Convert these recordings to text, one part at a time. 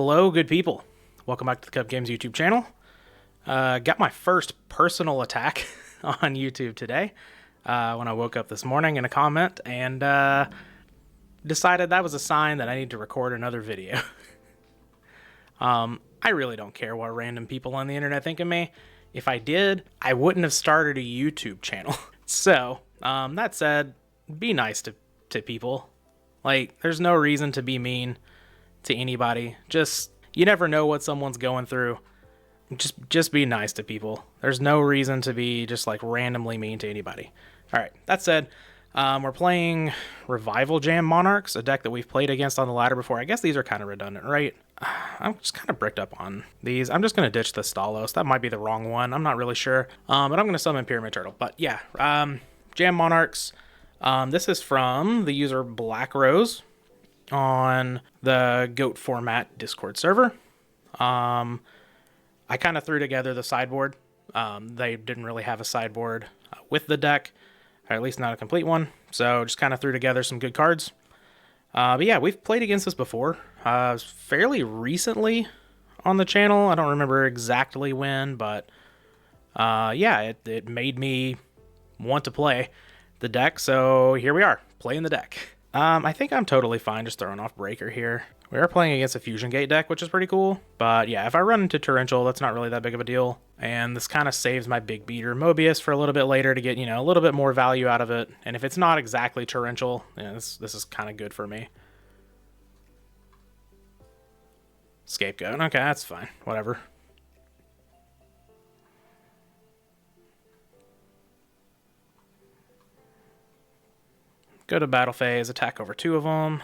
Hello, good people. Welcome back to the Kuhb Games YouTube channel. Got my first personal attack on YouTube today when I woke up this morning in a comment and decided that was a sign that I need to record another video. I really don't care what random people on the internet think of me. If I did, I wouldn't have started a YouTube channel. So, that said, be nice to people. Like, there's no reason to be mean to anybody. Just, you never know what someone's going through. Just be nice to people. There's no reason to be just like randomly mean to anybody. All right, that said, we're playing Revival Jam Monarchs, a deck that we've played against on the ladder before. I guess these are kind of redundant, right? I'm just kind of bricked up on these. I'm just going to ditch the Stalos. That might be the wrong one. I'm not really sure. But I'm going to summon Pyramid Turtle. But yeah, Jam Monarchs. This is from the user Black Rose on the GOAT format Discord server. I kind of threw together the sideboard. They didn't really have a sideboard with the deck, or at least not a complete one. So just kind of threw together some good cards. But yeah, we've played against this before, fairly recently on the channel. I don't remember exactly when, but yeah, it made me want to play the deck. So here we are, playing the deck. I think I'm totally fine just throwing off Breaker here. We are playing against a Fusion Gate deck, which is pretty cool. But yeah, if I run into Torrential, that's not really that big of a deal. And this kind of saves my big beater Mobius for a little bit later to get, you know, a little bit more value out of it. And if it's not exactly Torrential, yeah, this is kind of good for me. Scapegoat. Okay, that's fine. Whatever. Go to battle phase, attack over 2 of them.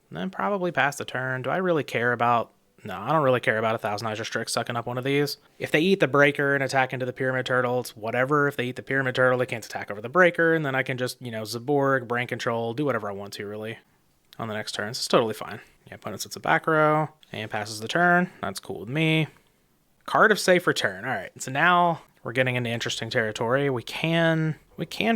And then probably pass the turn. Do I really care about... No, I don't really care about a Thousand-Eyes or Strix sucking up one of these. If they eat the Breaker and attack into the Pyramid Turtle, it's whatever. If they eat the Pyramid Turtle, they can't attack over the Breaker, and then I can just, you know, Zaborg, Brain Control, do whatever I want to, really, on the next turn. So it's totally fine. The opponent sits a back row and passes the turn. That's cool with me. Card of Safe Return. All right, so now we're getting into interesting territory. We can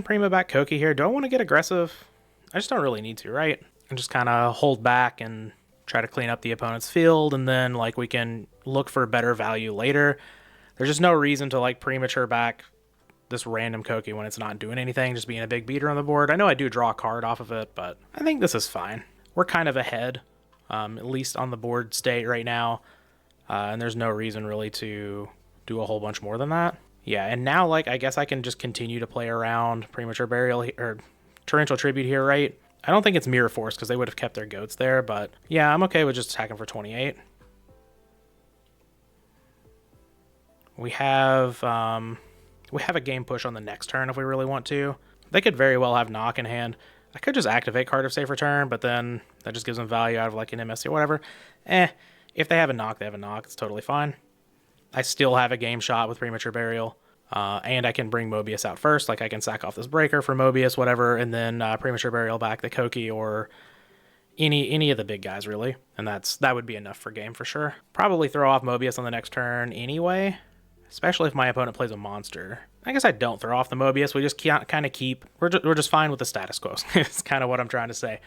Prima back Koki here. Do I want to get aggressive? I just don't really need to, right? And just kind of hold back and try to clean up the opponent's field, and then like we can look for better value later. There's just no reason to like premature back this random Koki when it's not doing anything, just being a big beater on the board. I know I do draw a card off of it, but I think this is fine. We're kind of ahead, at least on the board state right now, and there's no reason really to do a whole bunch more than that. Yeah, and now like I guess I can just continue to play around Premature Burial or Torrential Tribute here, right? I don't think it's Mirror Force because they would have kept their goats there, but yeah, I'm okay with just attacking for 28. We have a game push on the next turn if we really want to. They could very well have knock in hand. I could just activate Card of Safe Return, but then that just gives them value out of like an MSC or whatever. If they have a knock, they have a knock. It's totally fine. I still have a game shot with Premature Burial. And I can bring Mobius out first. Like I can sack off this Breaker for Mobius, whatever, and then Premature Burial back the Koki or any of the big guys, really. And that would be enough for game for sure. Probably throw off Mobius on the next turn anyway, especially if my opponent plays a monster. I guess I don't throw off the Mobius. We just kind of keep... We're just fine with the status quo. It's kind of what I'm trying to say.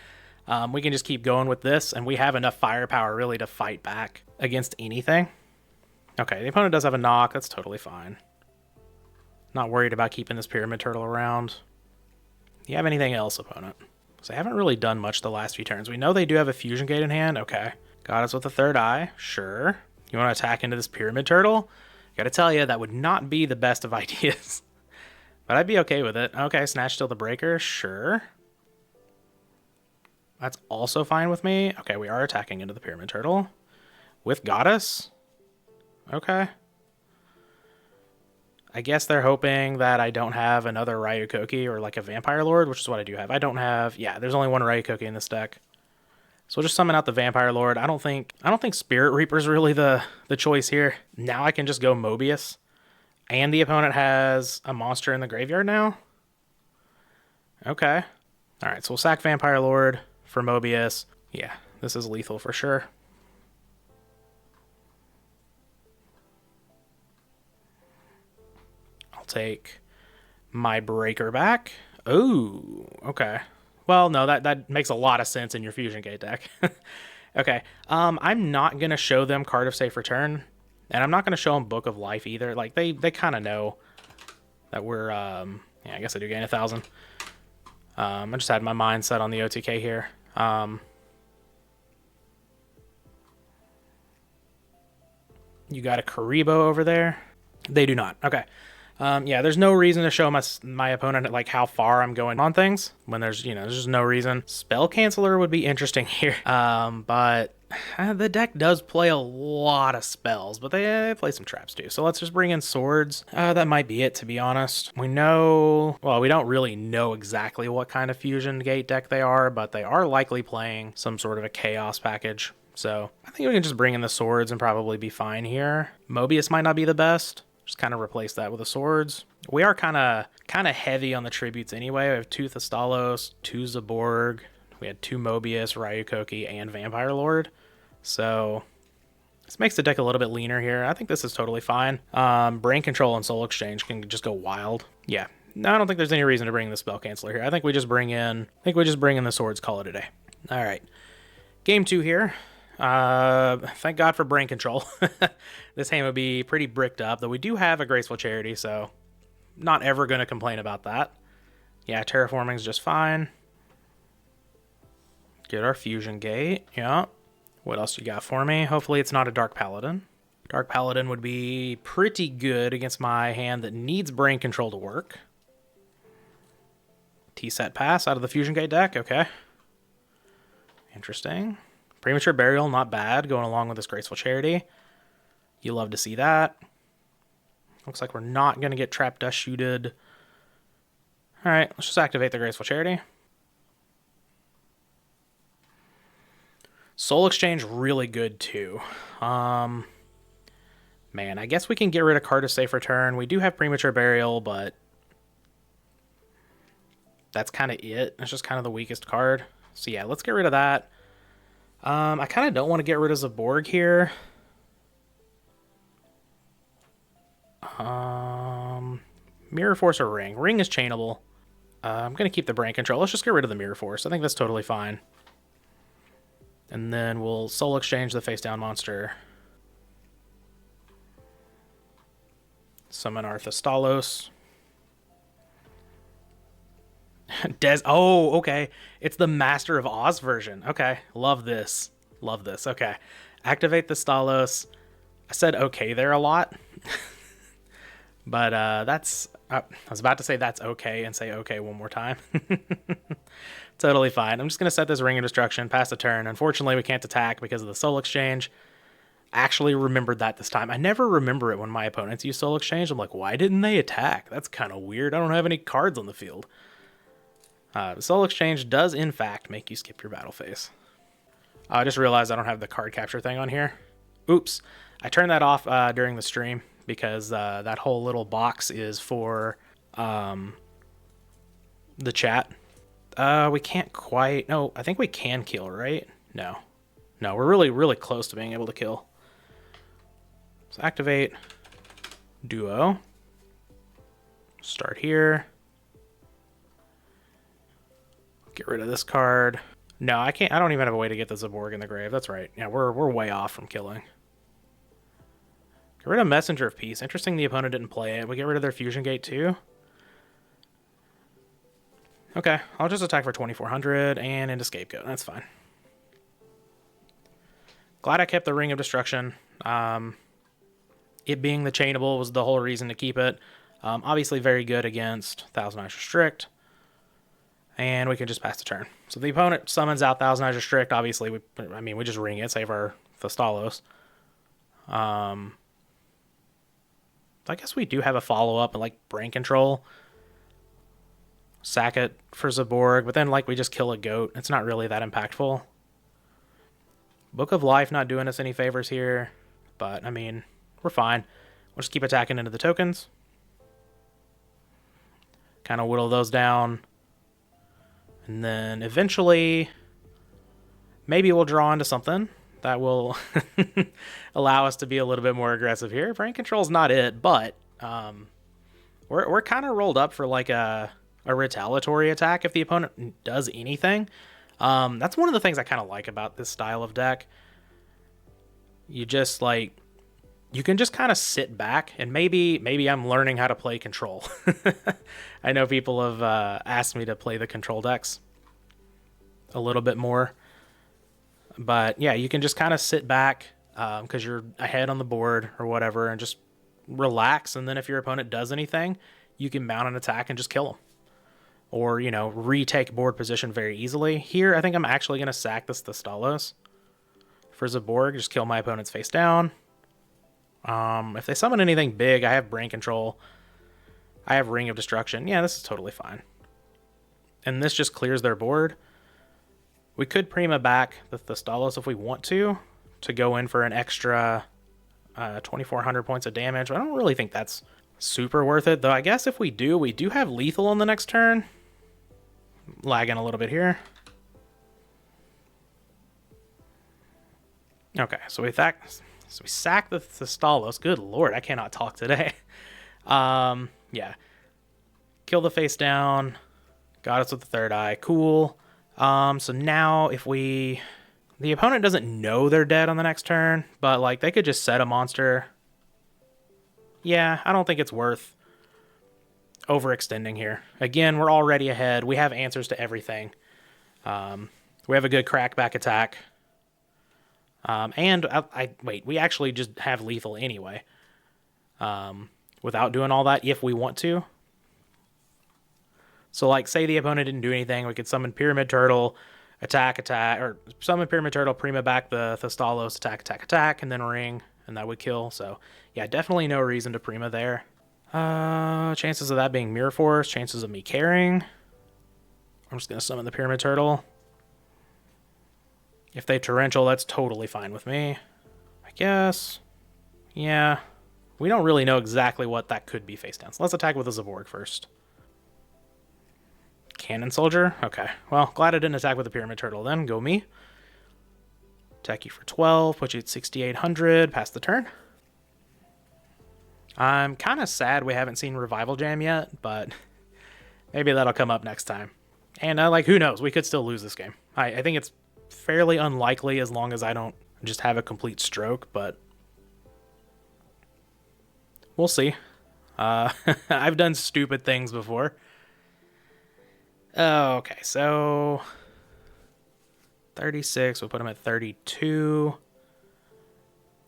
We can just keep going with this, and we have enough firepower, really, to fight back against anything. Okay, the opponent does have a knock. That's totally fine. Not worried about keeping this Pyramid Turtle around. Do you have anything else, opponent? Because they haven't really done much the last few turns. We know they do have a Fusion Gate in hand. Okay. Got us with a third eye. Sure. You want to attack into this Pyramid Turtle? Gotta tell you, that would not be the best of ideas. But I'd be okay with it. Okay, Snatch Still the Breaker. Sure. That's also fine with me. Okay, we are attacking into the Pyramid Turtle. With Goddess? Okay. I guess they're hoping that I don't have another Ryukoki or like a Vampire Lord, which is what I do have. I don't have... Yeah, there's only one Ryukoki in this deck. So we'll just summon out the Vampire Lord. I don't think Spirit Reaper's really the choice here. Now I can just go Mobius. And the opponent has a monster in the graveyard now? Okay. Alright, so we'll sack Vampire Lord for Mobius. Yeah, this is lethal for sure. Take my Breaker back. Oh, okay. Well, no, that makes a lot of sense in your Fusion Gate deck. Okay. I'm not gonna show them Card of Safe Return, and I'm not gonna show them Book of Life either. Like they kind of know that we're yeah, I guess I do gain 1,000. I just had my mind set on the OTK here. You got a Karibo over there. They do not. Okay. Yeah, there's no reason to show my opponent like how far I'm going on things when there's just no reason. Spell Canceller would be interesting here. But the deck does play a lot of spells, but they play some traps too. So let's just bring in swords. That might be it, to be honest. We know, well, we don't really know exactly what kind of fusion gate deck they are, but they are likely playing some sort of a chaos package. So I think we can just bring in the swords and probably be fine here. Mobius might not be the best. Just kind of replace that with the swords. We are kind of heavy on the tributes anyway. We have 2 Thestalos, 2 Zaborg. We had 2 Mobius, Ryukoki, and Vampire Lord. So this makes the deck a little bit leaner here. I think this is totally fine. Brain Control and Soul Exchange can just go wild. Yeah. No, I don't think there's any reason to bring the Spell Canceller here. I think we just bring in the swords, call it a day. All right. Game 2 here. Thank God for Brain Control. This hand would be pretty bricked up, though we do have a Graceful Charity, so not ever going to complain about that. Yeah, Terraforming's just fine. Get our Fusion Gate. Yeah. What else you got for me? Hopefully it's not a Dark Paladin. Dark Paladin would be pretty good against my hand that needs Brain Control to work. T-set pass out of the Fusion Gate deck. Okay. Interesting. Premature Burial, not bad, going along with this Graceful Charity. You love to see that. Looks like we're not going to get Trap Dust Shooted. Alright, let's just activate the Graceful Charity. Soul Exchange, really good too. Man, I guess we can get rid of Card of Safe Return. We do have Premature Burial, but that's kind of it. It's just kind of the weakest card. So yeah, let's get rid of that. I kind of don't want to get rid of Zaborg here. Mirror Force or Ring? Ring is chainable. I'm going to keep the Brain Control. Let's just get rid of the Mirror Force. I think that's totally fine. And then we'll Soul Exchange the face down monster. Summon our Thestalos. Oh, okay. It's the Master of Oz version. Okay. Love this. Love this. Okay. Activate the Stalos. I said okay there a lot. But that's... I was about to say that's okay and say okay one more time. Totally fine. I'm just going to set this Ring of Destruction, pass the turn. Unfortunately, we can't attack because of the Soul Exchange. Actually remembered that this time. I never remember it when my opponents use Soul Exchange. I'm like, why didn't they attack? That's kind of weird. I don't have any cards on the field. Soul Exchange does, in fact, make you skip your battle phase. I just realized I don't have the card capture thing on here. Oops. I turned that off during the stream because that whole little box is for the chat. We can't quite... No, I think we can kill, right? No. No, we're really, really close to being able to kill. So activate Duo. Start here. Get rid of this card. No, I can't. I don't even have a way to get the Zaborg in the grave. That's right. Yeah, we're way off from killing. Get rid of Messenger of Peace. Interesting the opponent didn't play it. We get rid of their Fusion Gate too. Okay, I'll just attack for 2,400 and into Scapegoat. That's fine. Glad I kept the Ring of Destruction. It being the chainable was the whole reason to keep it. Obviously very good against Thousand Eyes Restrict. And we can just pass the turn. So the opponent summons out Thousand Eyes Restrict. Obviously, we just ring it, save our Thestalos. I guess we do have a follow-up, like Brain Control. Sack it for Zaborg, but then we just kill a goat. It's not really that impactful. Book of Life not doing us any favors here, but we're fine. We'll just keep attacking into the tokens. Kind of whittle those down. And then eventually, maybe we'll draw into something that will allow us to be a little bit more aggressive here. Brain Control's not it, but we're kind of rolled up for a retaliatory attack if the opponent does anything. That's one of the things I kind of like about this style of deck. You just like, you can just kind of sit back, and maybe I'm learning how to play control. I know people have asked me to play the control decks a little bit more, but yeah, you can just kind of sit back because you're ahead on the board or whatever, and just relax. And then if your opponent does anything, you can mount an attack and just kill them, or retake board position very easily. Here, I think I'm actually going to sack this Thestalos for Zaborg, just kill my opponent's face down. If they summon anything big, I have Brain Control. I have Ring of Destruction. Yeah, this is totally fine. And this just clears their board. We could Prima back the Thestalos if we want to go in for an extra 2,400 points of damage. But I don't really think that's super worth it, though. I guess if we do have lethal on the next turn. Lagging a little bit here. Okay, so we sack the Thestalos. Good lord, I cannot talk today. Yeah. Kill the face down. Got us with the third eye. Cool. So now if the opponent doesn't know they're dead on the next turn, but like they could just set a monster. Yeah, I don't think it's worth overextending here. Again, we're already ahead. We have answers to everything. We have a good crackback attack. And wait, we actually just have lethal anyway. Without doing all that, if we want to. So like, say the opponent didn't do anything, we could summon Pyramid Turtle, attack, or summon Pyramid Turtle, Prima back the Thestalos, attack, and then ring, and that would kill. So yeah, definitely no reason to Prima there. Chances of that being Mirror Force, chances of me carrying. I'm just gonna summon the Pyramid Turtle. If they Torrential, that's totally fine with me, I guess. Yeah, we don't really know exactly what that could be face down. So let's attack with a Zaborg first. Cannon Soldier? Okay. Well, glad I didn't attack with the Pyramid Turtle then. Go me. Attack you for 12, put you at 6,800, pass the turn. I'm kind of sad we haven't seen Revival Jam yet, but maybe that'll come up next time. And like, who knows? We could still lose this game. I think it's fairly unlikely as long as I don't just have a complete stroke, but we'll see. I've done stupid things before. Okay, so 36, we'll put him at 32.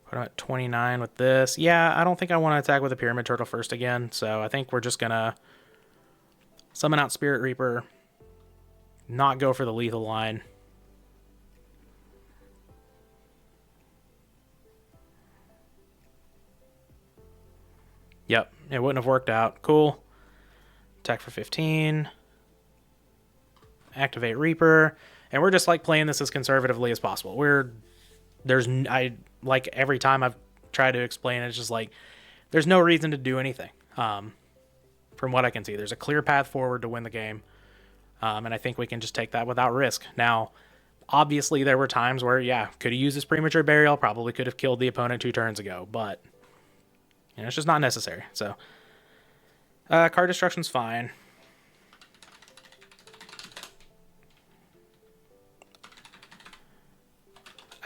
Put him at 29 with this. Yeah, I don't think I want to attack with a Pyramid Turtle first again, so I think we're just going to summon out Spirit Reaper, not go for the lethal line. Yep, it wouldn't have worked out. Cool. Attack for 15. Activate Reaper. And we're just like playing this as conservatively as possible. Like every time I've tried to explain it, it's just like, there's no reason to do anything. From what I can see, there's a clear path forward to win the game. And I think we can just take that without risk. Now, obviously there were times where, yeah, could have used this premature burial, probably could have killed the opponent 2 turns ago, but it's just not necessary. So, card destruction's fine.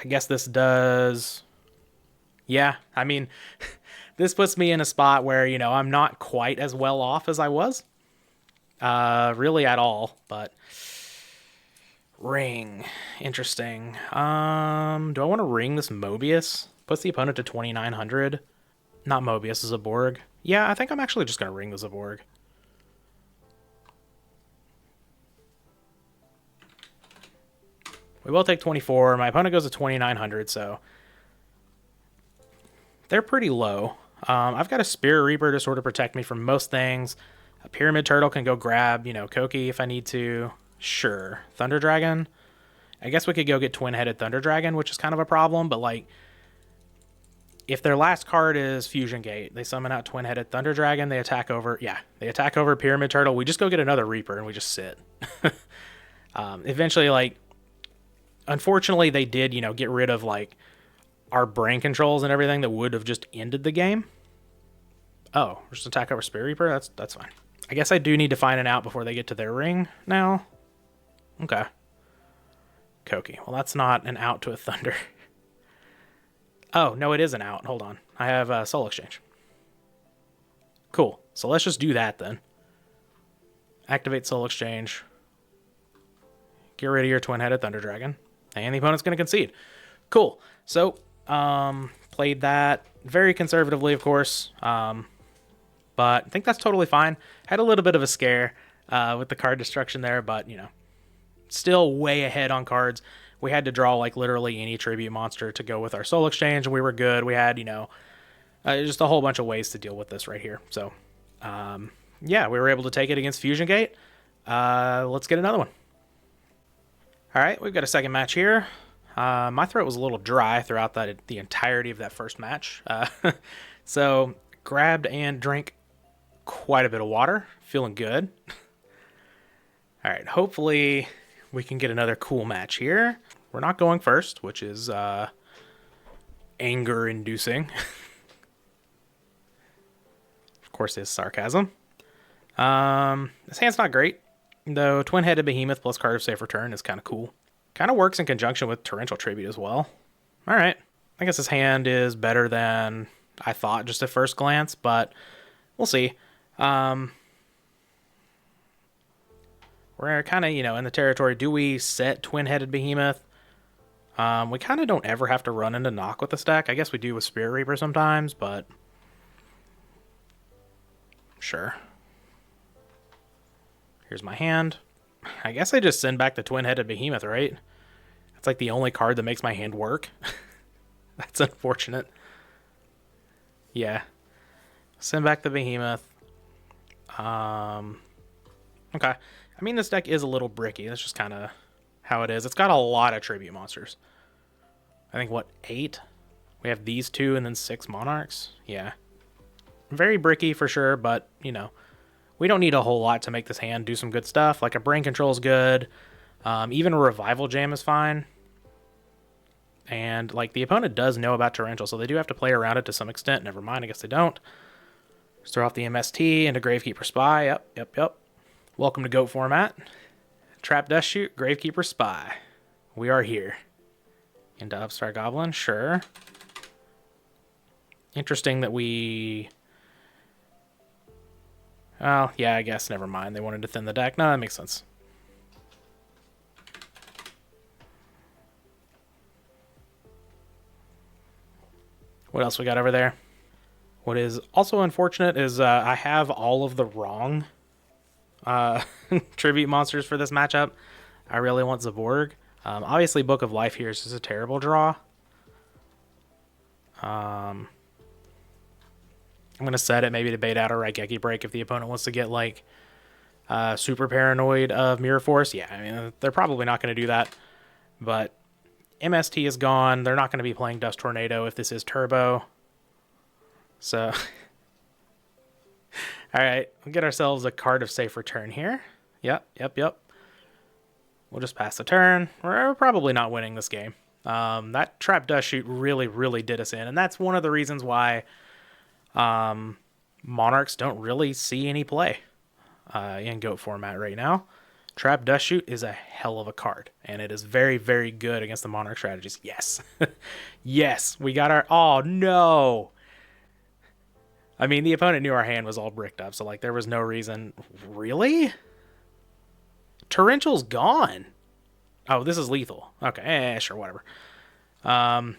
I guess this does... Yeah, I mean, this puts me in a spot where, I'm not quite as well off as I was. Really at all, but... Ring. Interesting. Do I want to ring this Mobius? Puts the opponent to 2,900. Not Mobius, is a Zaborg. Yeah, I think I'm actually just going to ring the Zaborg. We will take 24. My opponent goes to 2,900, so they're pretty low. I've got a Spirit Reaper to sort of protect me from most things. A Pyramid Turtle can go grab, Koki if I need to. Sure. Thunder Dragon. I guess we could go get Twin-Headed Thunder Dragon, which is kind of a problem, but like, if their last card is Fusion Gate, they summon out Twin-Headed Thunder Dragon, they attack over Pyramid Turtle, we just go get another Reaper and we just sit. Eventually, like, unfortunately, they did, get rid of, like, our brain controls and everything that would have just ended the game. Oh, just attack over Spirit Reaper? That's fine. I guess I do need to find an out before they get to their ring now. Okay. Koki. Well, that's not an out to a Thunder. Oh, no, it is an out. Hold on. I have Soul Exchange. Cool. So let's just do that then. Activate Soul Exchange. Get rid of your twin-headed Thunder Dragon. And the opponent's going to concede. Cool. So, played that very conservatively, of course. But I think that's totally fine. Had a little bit of a scare with the card destruction there, but, you know, still way ahead on cards. We had to draw, like, literally any tribute monster to go with our Soul Exchange, and we were good. We had, you know, just a whole bunch of ways to deal with this right here. So, yeah, we were able to take it against Fusion Gate. Let's get another one. All right, we've got a second match here. My throat was a little dry throughout the entirety of that first match. So grabbed and drank quite a bit of water. Feeling good. All right, hopefully we can get another cool match here. We're not going first, which is anger-inducing. Of course, it's sarcasm. This hand's not great, though twin-headed behemoth plus card of safe return is kind of cool. Kind of works in conjunction with torrential tribute as well. All right, I guess this hand is better than I thought just at first glance, but we'll see. We're kind of, you know, in the territory. Do we set twin-headed behemoth? We kind of don't ever have to run into knock with the stack. I guess we do with Spirit Reaper sometimes, but sure. Here's my hand. I guess I just send back the twin-headed behemoth, right? That's like the only card that makes my hand work. That's unfortunate. Yeah. Send back the behemoth. Okay. I mean, this deck is a little bricky. That's just kind of how it is. It's got a lot of tribute monsters. I think, what, 8? We have these 2 and then 6 Monarchs. Yeah. Very bricky for sure, but, you know, we don't need a whole lot to make this hand do some good stuff. Like a Brain Control is good. Even a Revival Jam is fine. And, like, the opponent does know about Torrential, so they do have to play around it to some extent. Never mind, I guess they don't. Just throw off the MST into Gravekeeper Spy. Yep. Welcome to GOAT format. Trap Dust Shoot, Gravekeeper Spy. We are here. Into Upstart Goblin, sure. Interesting that we... Well, yeah, I guess, never mind. They wanted to thin the deck. No, that makes sense. What else we got over there? What is also unfortunate is I have all of the wrong tribute monsters for this matchup. I really want Zaborg. Obviously, Book of Life here is just a terrible draw. I'm going to set it maybe to bait out a Raigeki break if the opponent wants to get, like, super paranoid of Mirror Force. Yeah, I mean, they're probably not going to do that. But MST is gone. They're not going to be playing Dust Tornado if this is Turbo. So, all right, we'll get ourselves a card of safe return here. Yep. We'll just pass the turn. We're probably not winning this game. That Trap Dust Shoot really did us in, and that's one of the reasons why Monarchs don't really see any play in GOAT format right now. Trap Dust Shoot is a hell of a card, and it is very good against the Monarch strategies. Yes. Yes, we got our... Oh, no! I mean, the opponent knew our hand was all bricked up, so, like, there was no reason... Really? Torrential's gone. Oh, this is lethal. Okay, sure, whatever. I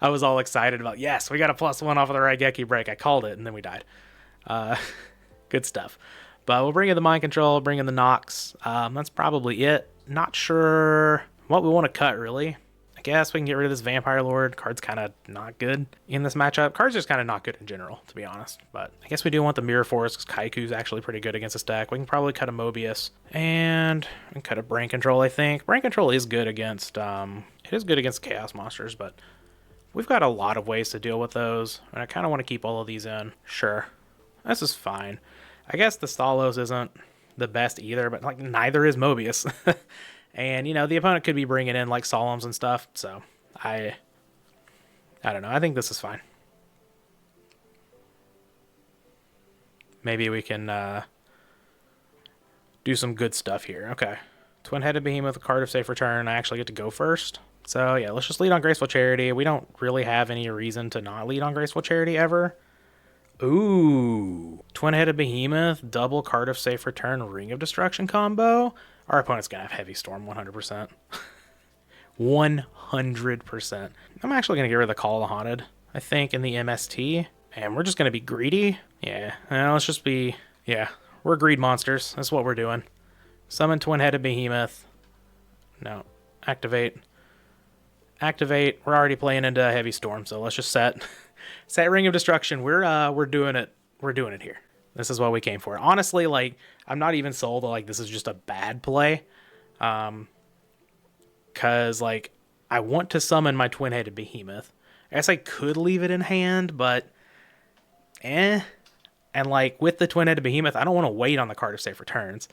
was all excited about, yes, we got a +1 off of the Raigeki break. I called it, and then we died. Good stuff. But we'll bring in the Mind Control, bring in the Nox. That's probably it. Not sure what we want to cut, really. I guess we can get rid of this Vampire Lord. Card's kind of not good in this matchup. Card's just kind of not good in general, to be honest. But I guess we do want the Mirror Force, because Kaiku's actually pretty good against this deck. We can probably cut a Mobius. And we can cut a Brain Control, I think. Brain Control is good against... it is good against Chaos Monsters, but... We've got a lot of ways to deal with those, and I kind of want to keep all of these in. Sure. This is fine. I guess the Stalos isn't the best either, but like neither is Mobius. And, you know, the opponent could be bringing in like Solemns and stuff, so I don't know. I think this is fine. Maybe we can do some good stuff here. Okay. Twin-headed behemoth, card of safe return. I actually get to go first. So yeah, let's just lead on Graceful Charity. We don't really have any reason to not lead on Graceful Charity ever. Ooh. Twin-headed behemoth, double card of safe return, Ring of Destruction combo. Our opponent's gonna have Heavy Storm 100%. 100%. I'm actually gonna get rid of the Call of the Haunted, I think, in the MST. And we're just gonna be greedy. Yeah, let's just be, yeah, we're greed monsters. That's what we're doing. Summon Twin-headed behemoth. No, activate. Activate. We're already playing into Heavy Storm, so let's just set Ring of Destruction. We're doing it. We're doing it here. This is what we came for. Honestly, like, I'm not even sold that, like, this is just a bad play. Cause like I want to summon my Twin-headed behemoth. I guess I could leave it in hand, but and like with the Twin-headed behemoth, I don't want to wait on the card of safe returns.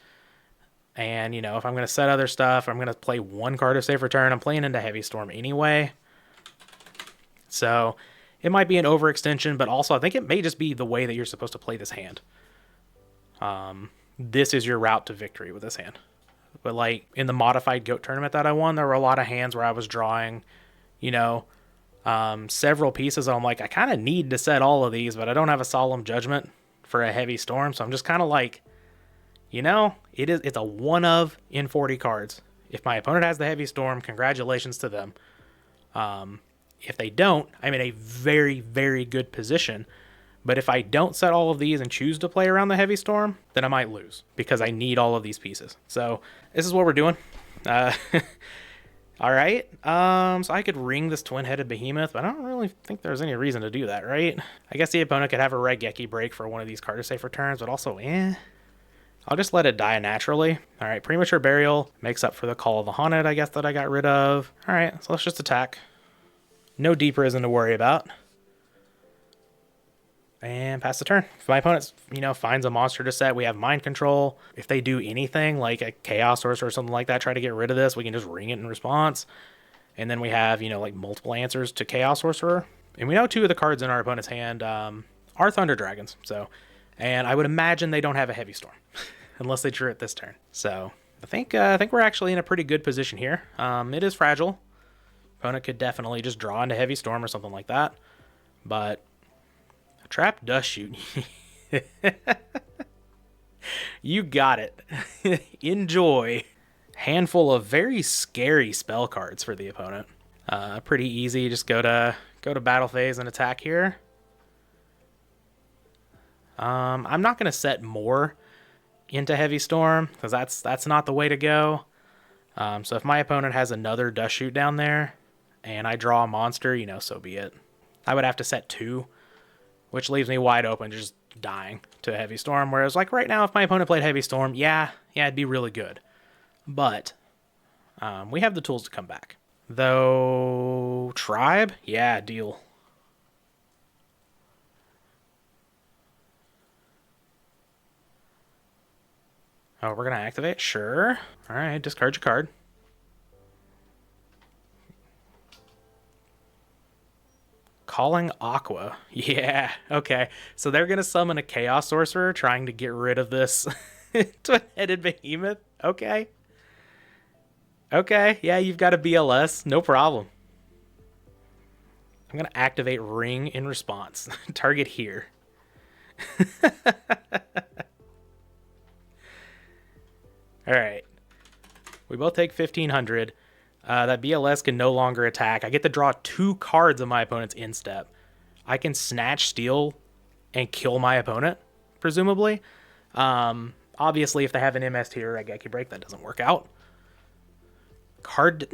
And you know, if I'm gonna set other stuff, I'm gonna play one card of safe return. I'm playing into Heavy Storm anyway. So it might be an overextension, but also I think it may just be the way that you're supposed to play this hand. This is your route to victory with this hand. But like in the modified GOAT tournament that I won, there were a lot of hands where I was drawing, you know, several pieces. And I'm like, I kind of need to set all of these, but I don't have a Solemn Judgment for a Heavy Storm. So I'm just kind of like, you know, it's a 1 of in 40 cards. If my opponent has the Heavy Storm, congratulations to them. If they don't, I'm in a very, very good position. But if I don't set all of these and choose to play around the Heavy Storm, then I might lose because I need all of these pieces. So this is what we're doing. All right. So I could ring this Twin-headed behemoth, but I don't really think there's any reason to do that, right? I guess the opponent could have a Raigeki break for one of these card of safe returns, but also, I'll just let it die naturally. All right. Premature Burial makes up for the Call of the Haunted, I guess, that I got rid of. All right. So let's just attack. No Deep Risen to worry about. And pass the turn. If my opponent, you know, finds a monster to set, we have Mind Control. If they do anything, like a Chaos Sorcerer or something like that, try to get rid of this, we can just ring it in response. And then we have, you know, like multiple answers to Chaos Sorcerer. And we know 2 of the cards in our opponent's hand are Thunder Dragons. So, and I would imagine they don't have a Heavy Storm unless they drew it this turn. So I think we're actually in a pretty good position here. It is fragile. Opponent could definitely just draw into Heavy Storm or something like that. But Trap Dust Shoot. You got it. Enjoy. Handful of very scary spell cards for the opponent. Pretty easy. Just go to battle phase and attack here. I'm not going to set more into Heavy Storm because that's not the way to go. So if my opponent has another Dust Shoot down there and I draw a monster, you know, so be it. I would have to set 2. Which leaves me wide open, just dying to Heavy Storm. Whereas, like, right now, if my opponent played Heavy Storm, yeah, it'd be really good. But we have the tools to come back. Though, Tribe? Yeah, deal. Oh, we're going to activate? Sure. All right, discard your card. Calling Aqua. Yeah, okay. So they're going to summon a Chaos Sorcerer trying to get rid of this Twin-headed behemoth. Okay. Okay, yeah, you've got a BLS. No problem. I'm going to activate Ring in response. Target here. All right. We both take 1,500. That BLS can no longer attack. I get to draw 2 cards of my opponent's instep. I can Snatch, Steal, and kill my opponent, presumably. Obviously, if they have an MST or a Raigeki break, that doesn't work out.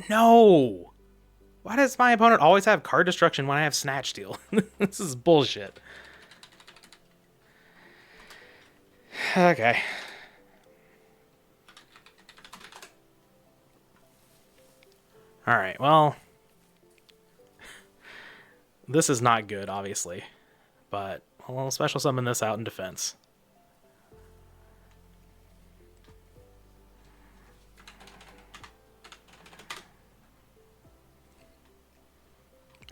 No! Why does my opponent always have card destruction when I have Snatch Steal? This is bullshit. Okay. All right, well, this is not good, obviously, but I'll special summon this out in defense.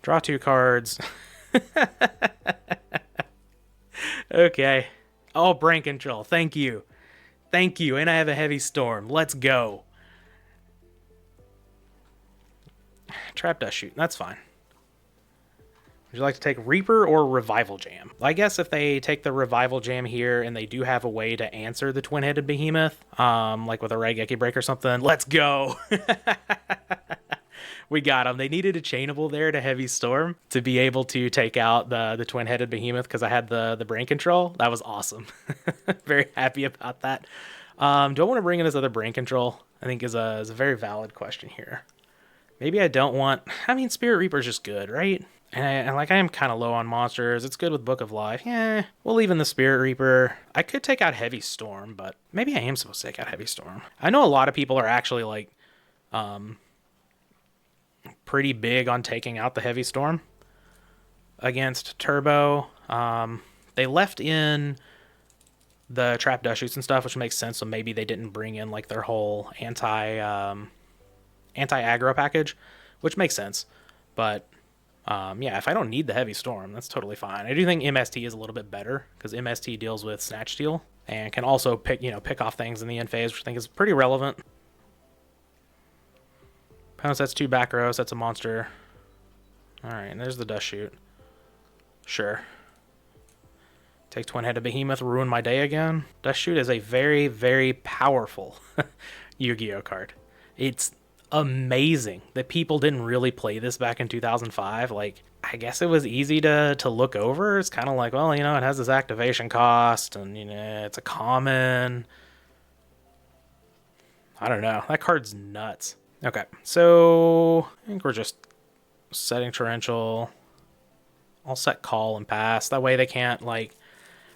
Draw 2 cards. Okay. Oh, Brain Control. Thank you. Thank you. And I have a Heavy Storm. Let's go. Trap Dust Shoot. That's fine. Would you like to take Reaper or Revival Jam? I guess if they take the Revival Jam here and they do have a way to answer the Twin-Headed Behemoth, like with a Raigeki Break or something, let's go! We got them. They needed a chainable there to Heavy Storm to be able to take out the Twin-Headed Behemoth because I had the brain control. That was awesome. Very happy about that. Do I want to bring in this other brain control? I think is a very valid question here. Maybe I don't want... I mean, Spirit Reaper's just good, right? And I am kind of low on monsters. It's good with Book of Life. Yeah, we'll leave in the Spirit Reaper. I could take out Heavy Storm, but maybe I am supposed to take out Heavy Storm. I know a lot of people are actually like pretty big on taking out the Heavy Storm against Turbo. They left in the Trap Dust Shoots and stuff, which makes sense. So maybe they didn't bring in like their whole anti-aggro package, which makes sense. But yeah, if I don't need the Heavy Storm, that's totally fine. I do think MST is a little bit better because MST deals with Snatch Steal and can also pick off things in the end phase, which I think is pretty relevant. Opponent sets 2 back rows, that's a monster. Alright, and there's the Dust Shoot. Sure. Take Twin-Headed Behemoth, ruin my day again. Dust Shoot is a very, very powerful Yu-Gi-Oh card. It's amazing that people didn't really play this back in 2005. Like, I guess it was easy to look over. It's kind of like, well, you know, it has this activation cost, and, you know, it's a common. I don't know. That card's nuts. Okay, so I think we're just setting Torrential. I'll set Call and pass. That way they can't, like,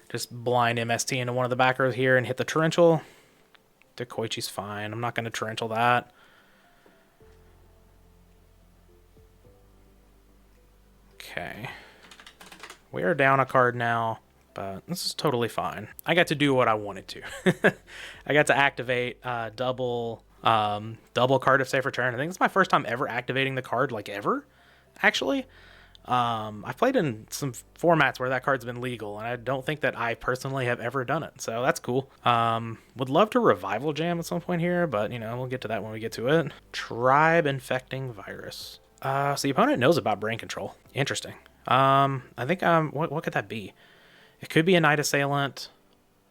just blind MST into one of the back rows here and hit the Torrential. Dekoichi's fine. I'm not going to Torrential that. Okay. We are down a card now, but this is totally fine. I got to do what I wanted to. I got to activate double card of safe return. I think it's my first time ever activating the card, like ever, actually. I've played in some formats where that card's been legal, and I don't think that I personally have ever done it, so that's cool. Would love to Revival Jam at some point here, but, you know, we'll get to that when we get to it. Tribe Infecting Virus. So the opponent knows about brain control. Interesting. I think, what could that be? It could be a Night Assailant.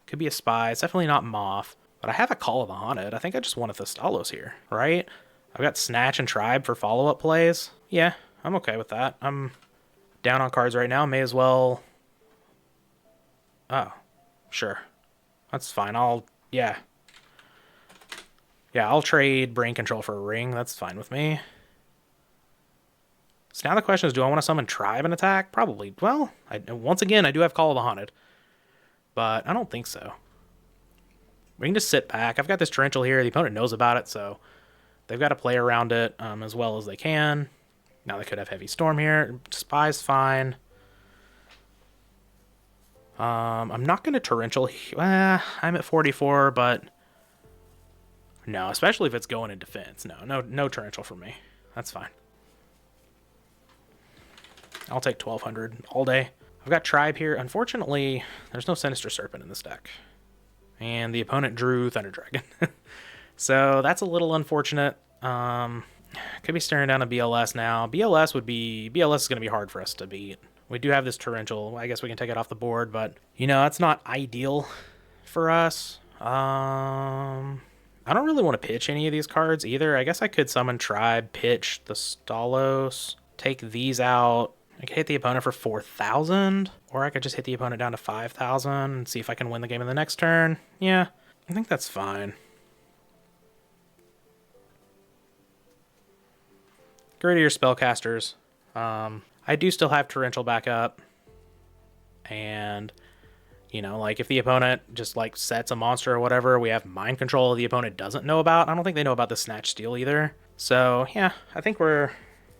Could be a Spy. It's definitely not Moth. But I have a Call of the Haunted. I think I just wanted the Stalos here, right? I've got Snatch and Tribe for follow-up plays. Yeah, I'm okay with that. I'm down on cards right now. May as well... Oh, sure. That's fine. Yeah, I'll trade Brain Control for a Ring. That's fine with me. So now the question is, do I want to summon Tribe and attack? Probably. Well, once again, I do have Call of the Haunted. But I don't think so. We can just sit back. I've got this Torrential here. The opponent knows about it, so they've got to play around it as well as they can. Now they could have Heavy Storm here. Spy's fine. I'm not going to Torrential. I'm at 44, but no, especially if it's going in defense. No Torrential for me. That's fine. I'll take 1200 all day. I've got Tribe here. Unfortunately, there's no Sinister Serpent in this deck. And the opponent drew Thunder Dragon. So that's a little unfortunate. Could be staring down a BLS now. BLS is going to be hard for us to beat. We do have this Torrential. I guess we can take it off the board, but, you know, it's not ideal for us. I don't really want to pitch any of these cards either. I guess I could summon Tribe, pitch the Stalos, take these out. I could hit the opponent for 4,000, or I could just hit the opponent down to 5,000 and see if I can win the game in the next turn. Yeah, I think that's fine. Get rid of your spellcasters. I do still have Torrential back up. And, you know, like if the opponent just like sets a monster or whatever, we have Mind Control the opponent doesn't know about. I don't think they know about the Snatch Steal either. So, yeah, I think we're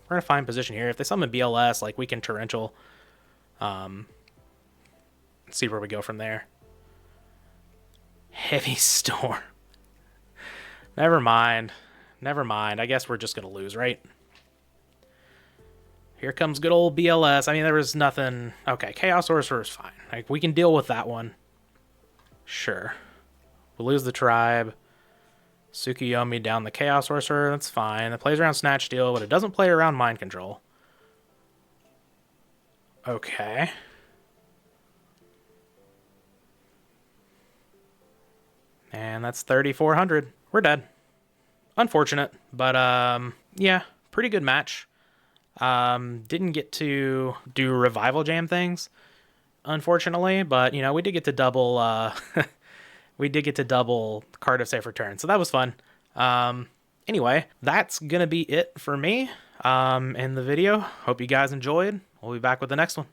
in a fine position here. If they summon BLS, like, we can Torrential. See where we go from there. Heavy Storm. Never mind. I guess we're just going to lose, right? Here comes good old BLS. I mean, there was nothing... Okay, Chaos Sorcerer is fine. Like, we can deal with that one. Sure. We'll lose the Tribe. Tsukiyomi down the Chaos Sorcerer, that's fine. It plays around Snatch Steal, but it doesn't play around Mind Control. Okay. And that's 3,400. We're dead. Unfortunate, but yeah, pretty good match. Didn't get to do Revival Jam things, unfortunately, but you know, we did get to double we did get to double Card of Safe Return, so that was fun. Anyway, that's gonna be it for me in the video. Hope you guys enjoyed. We'll be back with the next one.